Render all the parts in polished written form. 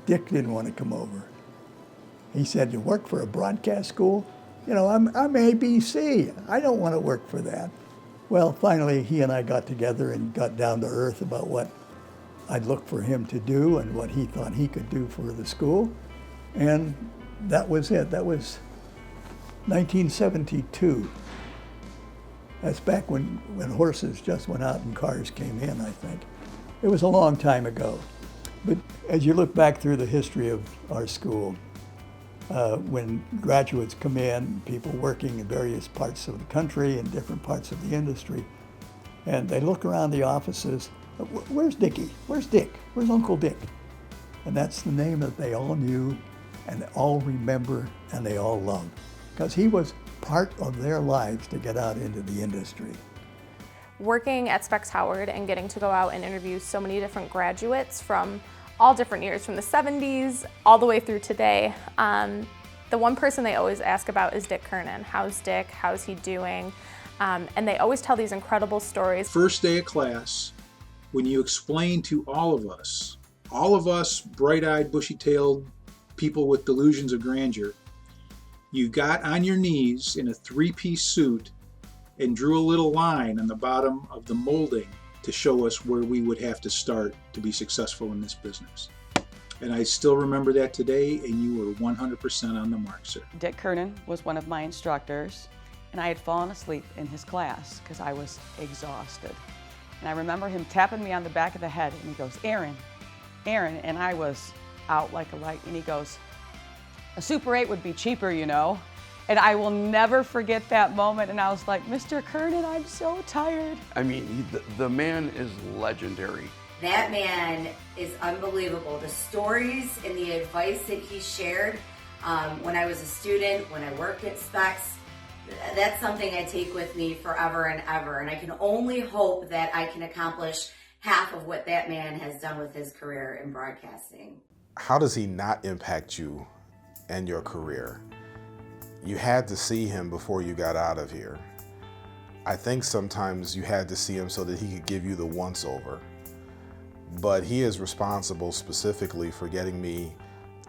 Dick didn't want to come over. He said, "You work for a broadcast school? You know, I'm ABC. I don't want to work for that." Well, finally, he and I got together and got down to earth about what I'd look for him to do and what he thought he could do for the school. And that was it. That was 1972. That's back when horses just went out and cars came in, I think. It was a long time ago. But as you look back through the history of our school, when graduates come in, people working in various parts of the country and different parts of the industry, and they look around the offices, where's Dickie? Where's Dick? Where's Uncle Dick? And that's the name that they all knew and they all remember and they all love, because he was part of their lives to get out into the industry. Working at Specs Howard and getting to go out and interview so many different graduates from all different years, from the 70s all the way through today. The one person they always ask about is Dick Kernen. How's Dick? How's he doing? And they always tell these incredible stories. First day of class, when you explain to all of us bright-eyed, bushy-tailed people with delusions of grandeur, you got on your knees in a three-piece suit and drew a little line on the bottom of the molding to show us where we would have to start to be successful in this business. And I still remember that today, and you were 100% on the mark, sir. Dick Kernen was one of my instructors, and I had fallen asleep in his class because I was exhausted. And I remember him tapping me on the back of the head, and he goes, Aaron, and I was out like a light, and he goes, a Super 8 would be cheaper, you know. And I will never forget that moment, and I was like, Mr. Kernen, I'm so tired. I mean, the man is legendary. That man is unbelievable. The stories and the advice that he shared when I was a student, when I worked at Specs, that's something I take with me forever and ever. And I can only hope that I can accomplish half of what that man has done with his career in broadcasting. How does he not impact you and your career? You had to see him before you got out of here. I think sometimes you had to see him so that he could give you the once-over. But he is responsible specifically for getting me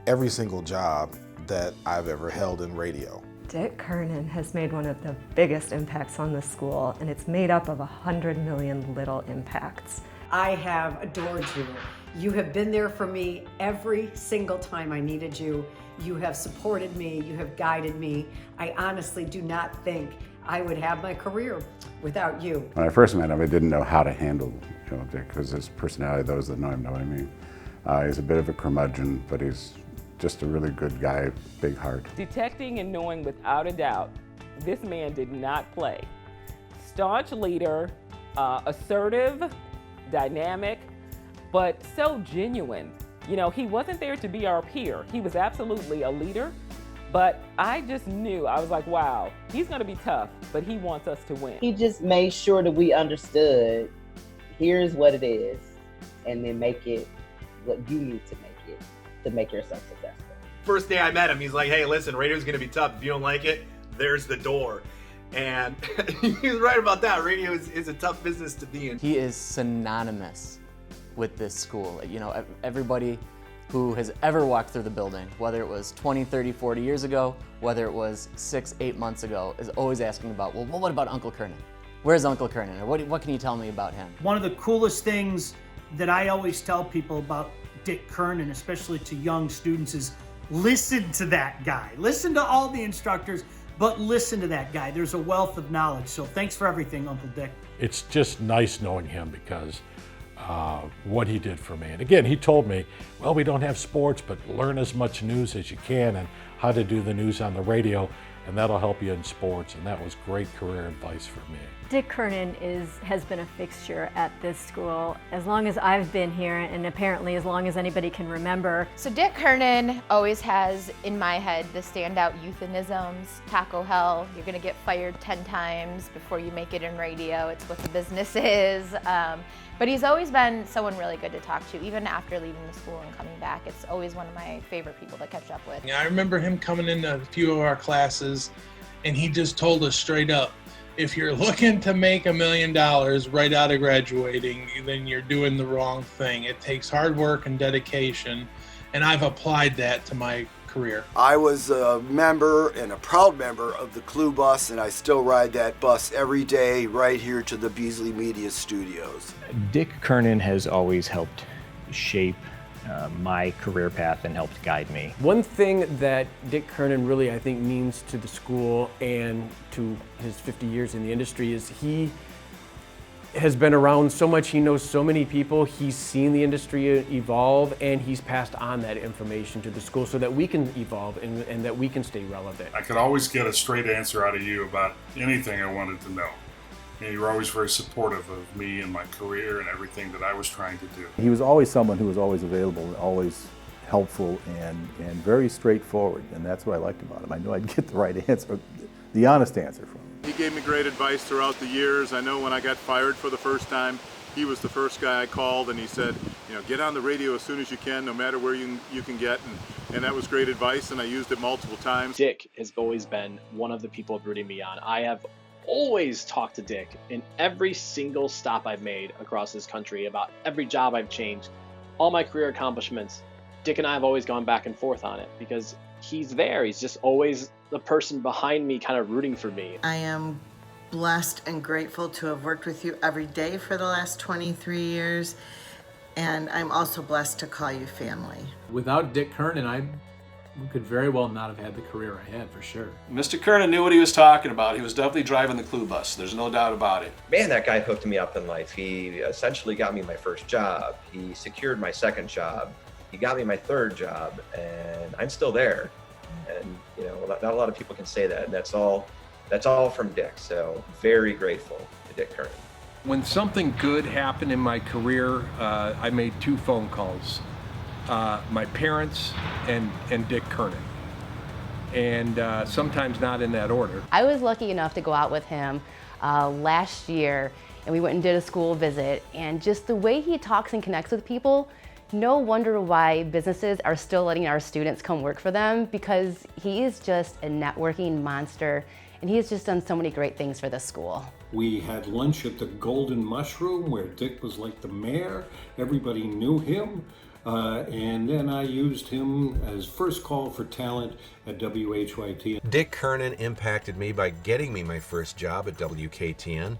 every single job that I've ever held in radio. Dick Kernen has made one of the biggest impacts on the school, and it's made up of 100 million little impacts. I have adored you. You have been there for me every single time I needed you. You have supported me, you have guided me. I honestly do not think I would have my career without you. When I first met him, I didn't know how to handle Dick, because his personality, those that know him know what I mean. He's a bit of a curmudgeon, but he's just a really good guy, big heart. Detecting and knowing without a doubt, this man did not play. Staunch leader, assertive, dynamic, but so genuine. You know, he wasn't there to be our peer. He was absolutely a leader, but I just knew, I was like, wow, he's gonna be tough, but he wants us to win. He just made sure that we understood, here's what it is, and then make it what you need to make it to make yourself successful. First day I met him, he's like, hey, listen, radio's gonna be tough. If you don't like it, there's the door. And he's right about that. Radio is a tough business to be in. He is synonymous with this school. You know, everybody who has ever walked through the building, whether it was 20, 30, 40 years ago, whether it was 6, 8 months ago, is always asking about, well, what about Uncle Kernen? Where's Uncle Kernen? Or what can you tell me about him? One of the coolest things that I always tell people about Dick Kernen, especially to young students, is listen to that guy. Listen to all the instructors, but listen to that guy. There's a wealth of knowledge. So thanks for everything, Uncle Dick. It's just nice knowing him because what he did for me. And again, he told me, well, we don't have sports, but learn as much news as you can and how to do the news on the radio, and that'll help you in sports. And that was great career advice for me. Dick Kernen has been a fixture at this school as long as I've been here, and apparently as long as anybody can remember. So Dick Kernen always has, in my head, the standout euphemisms. Taco hell, you're gonna get fired 10 times before you make it in radio. It's what the business is. But he's always been someone really good to talk to, even after leaving the school and coming back. It's always one of my favorite people to catch up with. Yeah, I remember him coming into a few of our classes, and he just told us straight up, if you're looking to make $1 million right out of graduating, then you're doing the wrong thing. It takes hard work and dedication, and I've applied that to my career. I was a member and a proud member of the Clue Bus, and I still ride that bus every day right here to the Beasley Media Studios. Dick Kernen has always helped shape my career path and helped guide me. One thing that Dick Kernen really, I think, means to the school and to his 50 years in the industry is he has been around so much, he knows so many people, he's seen the industry evolve, and he's passed on that information to the school so that we can evolve and that we can stay relevant. I could always get a straight answer out of you about anything I wanted to know. And you were always very supportive of me and my career and everything that I was trying to do. He was always someone who was always available and always helpful and very straightforward, and that's what I liked about him. I knew I'd get the right answer, the honest answer from him. He gave me great advice throughout the years. I know when I got fired for the first time, he was the first guy I called, and he said, you know, get on the radio as soon as you can, no matter where you can get, and that was great advice, and I used it multiple times. Dick has always been one of the people rooting me on. I have always talked to Dick in every single stop I've made across this country, about every job I've changed, all my career accomplishments. Dick and I have always gone back and forth on it because he's there. He's just always the person behind me kind of rooting for me. I am blessed and grateful to have worked with you every day for the last 23 years, and I'm also blessed to call you family. Without Dick Kernen, I could very well not have had the career I had, for sure. Mr. Kernen knew what he was talking about. He was definitely driving the Clue Bus. There's no doubt about it. Man, that guy hooked me up in life. He essentially got me my first job. He secured my second job. He got me my third job, and I'm still there. And you know, not a lot of people can say that. And that's all from Dick. So very grateful to Dick Kernen. When something good happened in my career, I made 2 phone calls. My parents and Dick Kernen, and sometimes not in that order. I was lucky enough to go out with him last year, and we went and did a school visit, and just the way he talks and connects with people, no wonder why businesses are still letting our students come work for them, because he is just a networking monster, and he has just done so many great things for this school. We had lunch at the Golden Mushroom where Dick was like the mayor. Everybody knew him. And then I used him as first call for talent at WHYT. Dick Kernen impacted me by getting me my first job at WKTN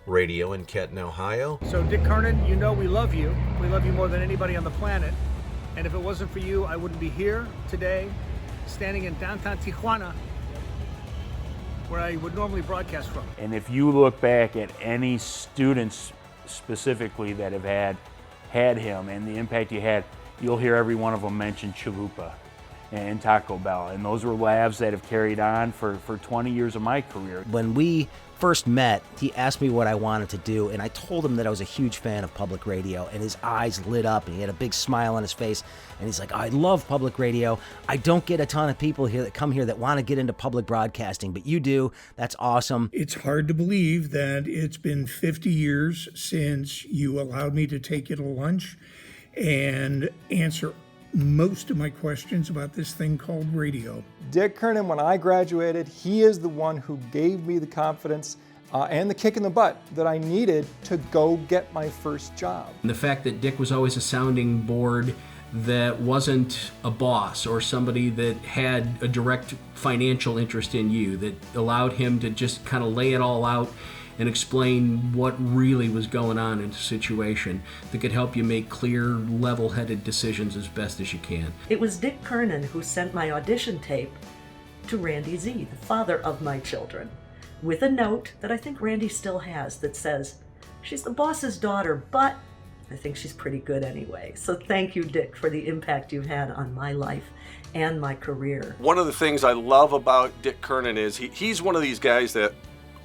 Radio in Kenton, Ohio. So Dick Kernen, you know we love you. We love you more than anybody on the planet. And if it wasn't for you, I wouldn't be here today, standing in downtown Tijuana, where I would normally broadcast from. And if you look back at any students specifically that have had him and the impact he had, you'll hear every one of them mention Chalupa and Taco Bell. And those were labs that have carried on for 20 years of my career. When we first met, he asked me what I wanted to do, and I told him that I was a huge fan of public radio, and his eyes lit up, and he had a big smile on his face, and he's like, I love public radio. I don't get a ton of people here that come here that want to get into public broadcasting, but you do. That's awesome. It's hard to believe that it's been 50 years since you allowed me to take you to lunch and answer most of my questions about this thing called radio. Dick Kernen, when I graduated, he is the one who gave me the confidence and the kick in the butt that I needed to go get my first job. And the fact that Dick was always a sounding board that wasn't a boss or somebody that had a direct financial interest in you, that allowed him to just kind of lay it all out and explain what really was going on in the situation, that could help you make clear, level-headed decisions as best as you can. It was Dick Kernen who sent my audition tape to Randy Z, the father of my children, with a note that I think Randy still has that says, she's the boss's daughter, but I think she's pretty good anyway. So thank you, Dick, for the impact you've had on my life and my career. One of the things I love about Dick Kernen is he's one of these guys that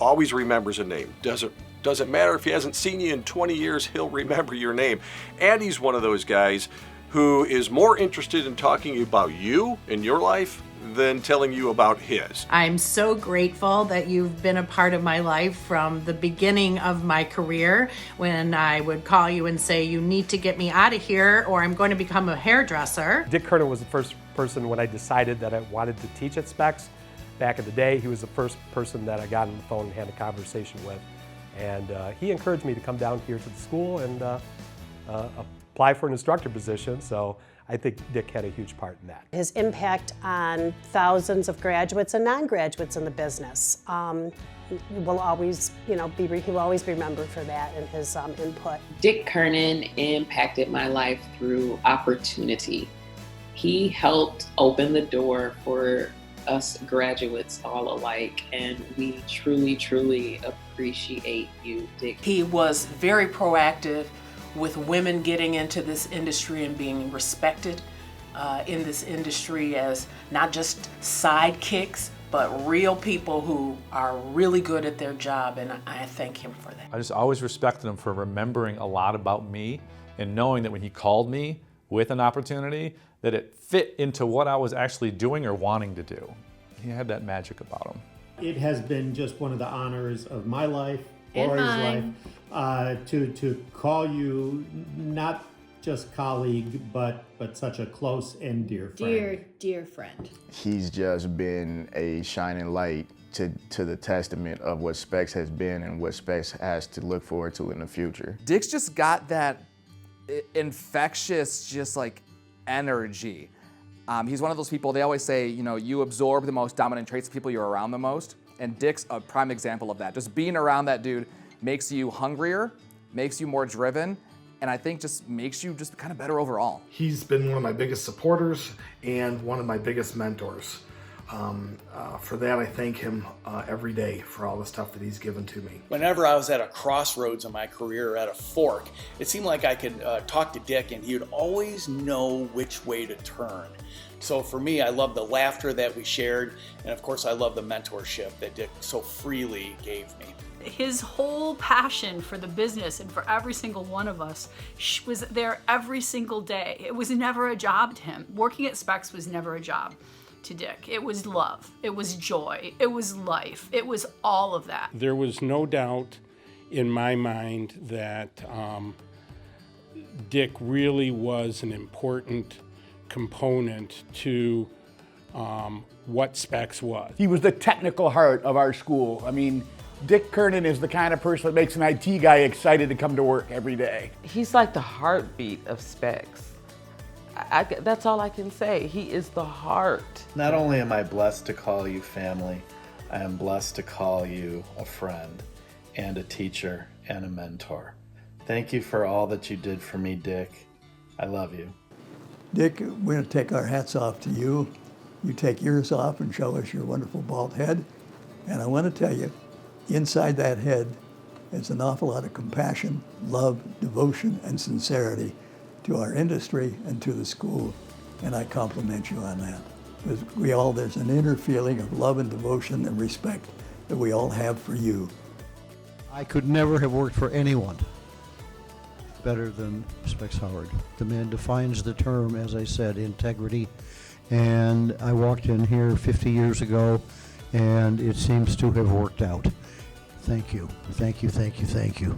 always remembers a name. Doesn't matter if he hasn't seen you in 20 years, he'll remember your name. And he's one of those guys who is more interested in talking about you and your life than telling you about his. I'm so grateful that you've been a part of my life from the beginning of my career, when I would call you and say, you need to get me out of here or I'm going to become a hairdresser. Dick Kernen was the first person when I decided that I wanted to teach at Specs. back in the day. He was the first person that I got on the phone and had a conversation with. And he encouraged me to come down here to the school and apply for an instructor position. So I think Dick had a huge part in that. His impact on thousands of graduates and non-graduates in the business will always, he will always be remembered for that and his input. Dick Kernen impacted my life through opportunity. He helped open the door for us graduates all alike, and we truly, truly appreciate you, Dick. He was very proactive with women getting into this industry and being respected in this industry as not just sidekicks, but real people who are really good at their job, and I thank him for that. I just always respected him for remembering a lot about me and knowing that when he called me with an opportunity, that it fit into what I was actually doing or wanting to do. He had that magic about him. It has been just one of the honors of my life, And Ori's mine. life, to call you not just colleague, but such a close and dear friend. Dear friend. He's just been a shining light to the testament of what Specs has been and what Specs has to look forward to in the future. Dick's just got that infectious, just like energy. He's one of those people, they always say, you absorb the most dominant traits of people you're around the most. And Dick's a prime example of that. Just being around that dude makes you hungrier, makes you more driven, and I think just makes you just kind of better overall. He's been one of my biggest supporters and one of my biggest mentors. For that, I thank him every day for all the stuff that he's given to me. Whenever I was at a crossroads in my career, at a fork, it seemed like I could talk to Dick and he would always know which way to turn. So for me, I love the laughter that we shared, and of course I love the mentorship that Dick so freely gave me. His whole passion for the business and for every single one of us was there every single day. It was never a job to him. Working at Specs was never a job to Dick. It was love, it was joy, it was life, it was all of that. There was no doubt in my mind that Dick really was an important component to what Specs was. He was the technical heart of our school. I mean, Dick Kernen is the kind of person that makes an IT guy excited to come to work every day. He's like the heartbeat of Specs. That's all I can say. He is the heart. Not only am I blessed to call you family, I am blessed to call you a friend and a teacher and a mentor. Thank you for all that you did for me, Dick. I love you. Dick, we're going to take our hats off to you. You take yours off and show us your wonderful bald head. And I want to tell you, inside that head is an awful lot of compassion, love, devotion, and sincerity to our industry and to the school. And I compliment you on that. Because there's an inner feeling of love and devotion and respect that we all have for you. I could never have worked for anyone better than Specs Howard. The man defines the term, as I said, integrity. And I walked in here 50 years ago, and it seems to have worked out. Thank you, thank you, thank you, thank you.